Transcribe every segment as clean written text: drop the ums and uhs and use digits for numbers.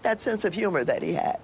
that sense of humor that he had.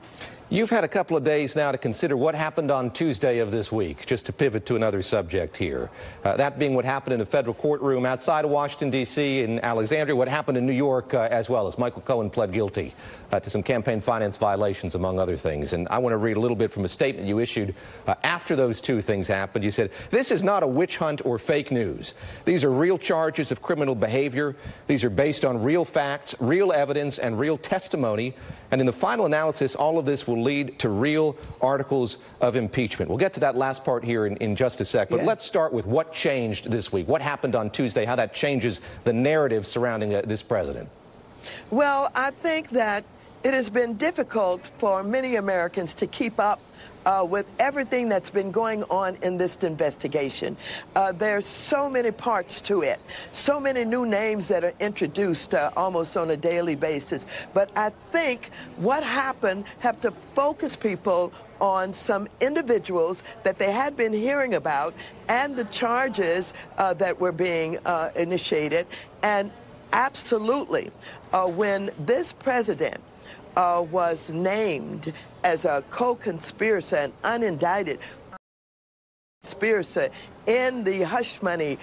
You've had a couple of days now to consider what happened on Tuesday of this week, just to pivot to another subject here. That being what happened in a federal courtroom outside of Washington, D.C. in Alexandria, what happened in New York as well, as Michael Cohen pled guilty to some campaign finance violations, among other things. And I want to read a little bit from a statement you issued after those two things happened. You said, "This is not a witch hunt or fake news. These are real charges of criminal behavior. These are based on real facts, real evidence, and real testimony. And in the final analysis, all of this will lead to real articles of impeachment." We'll get to that last part here in just a sec. But let's start with what changed this week. What happened on Tuesday, how that changes the narrative surrounding this president. Well, I think that it has been difficult for many Americans to keep up with everything that's been going on in this investigation. There's so many parts to it, so many new names that are introduced almost on a daily basis. But I think what happened have to focus people on some individuals that they had been hearing about and the charges that were being initiated. And absolutely, when this president was named as a co-conspirator, an unindicted conspirator in the hush money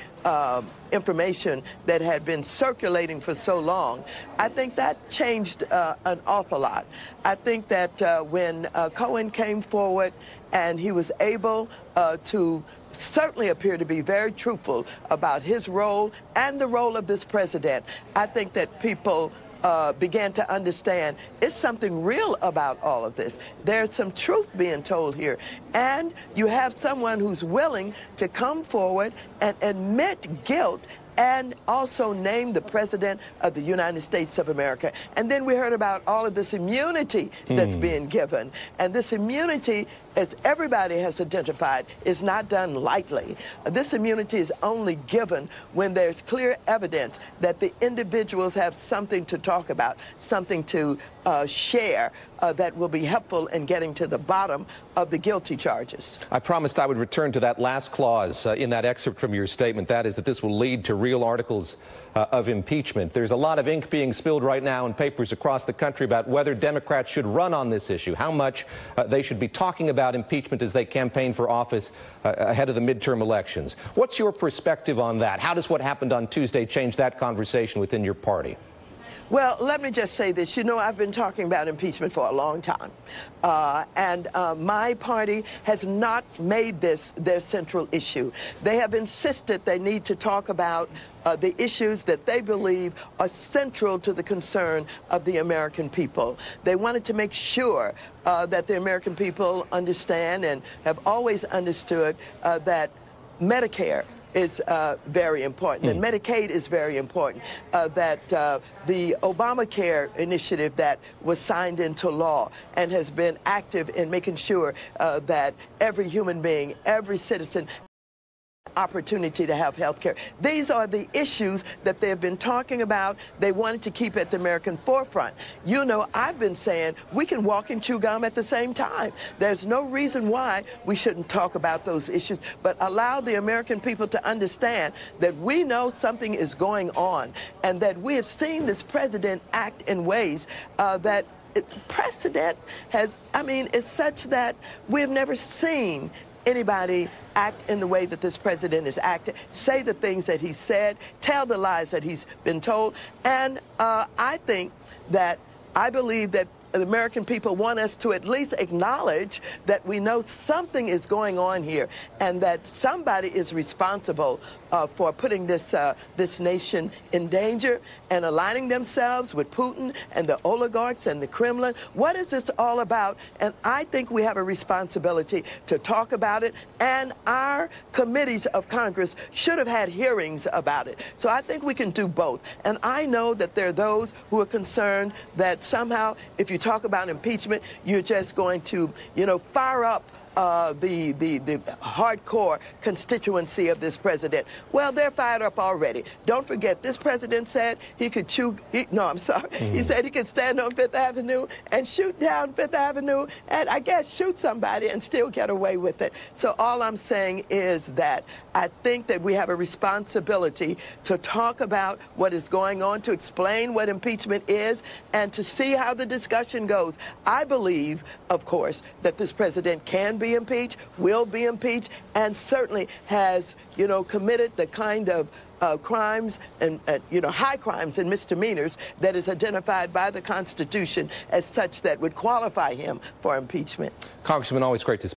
information that had been circulating for so long, I think that changed an awful lot. I think that when Cohen came forward and he was able to certainly appear to be very truthful about his role and the role of this president, I think that people began to understand it's something real about all of this. There's some truth being told here. And you have someone who's willing to come forward and admit guilt and also name the President of the United States of America. And then we heard about all of this immunity that's being given. And this immunity, as everybody has identified, is not done lightly. This immunity is only given when there's clear evidence that the individuals have something to talk about, something to share that will be helpful in getting to the bottom of the guilty charges. I promised I would return to that last clause in that excerpt from your statement. That is that this will lead to real articles of impeachment. There's a lot of ink being spilled right now in papers across the country about whether Democrats should run on this issue, how much they should be talking about impeachment as they campaign for office ahead of the midterm elections. What's your perspective on that? How does what happened on Tuesday change that conversation within your party? Well, let me just say this. You know, I've been talking about impeachment for a long time. And my party has not made this their central issue. They have insisted they need to talk about the issues that they believe are central to the concern of the American people. They wanted to make sure that the American people understand and have always understood that Medicare is very important, and Medicaid is very important, that the Obamacare initiative that was signed into law and has been active in making sure that every human being, every citizen, opportunity to have health care. These are the issues that they've been talking about. They wanted to keep at the American forefront. You know, I've been saying we can walk and chew gum at the same time. There's no reason why we shouldn't talk about those issues, but allow the American people to understand that we know something is going on and that we have seen this president act in ways that precedent has, I mean, is such that we've never seen anybody act in the way that this president is acting, say the things that he said, tell the lies that he's been told. And I think that I believe that the American people want us to at least acknowledge that we know something is going on here and that somebody is responsible for putting this nation in danger and aligning themselves with Putin and the oligarchs and the Kremlin. What is this all about? And I think we have a responsibility to talk about it, and our committees of Congress should have had hearings about it. So I think we can do both. And I know that there are those who are concerned that somehow if you talk about impeachment, you're just going to, you know, fire up the hardcore constituency of this president. Well, they're fired up already. Don't forget, this president said he could he said he could stand on Fifth Avenue and shoot down Fifth Avenue and I guess shoot somebody and still get away with it. So all I'm saying is that I think that we have a responsibility to talk about what is going on, to explain what impeachment is, and to see how the discussion goes. I believe, of course, that this president can be impeached, will be impeached, and certainly has, committed the kind of crimes and, high crimes and misdemeanors that is identified by the Constitution as such that would qualify him for impeachment. Congressman, always great to speak.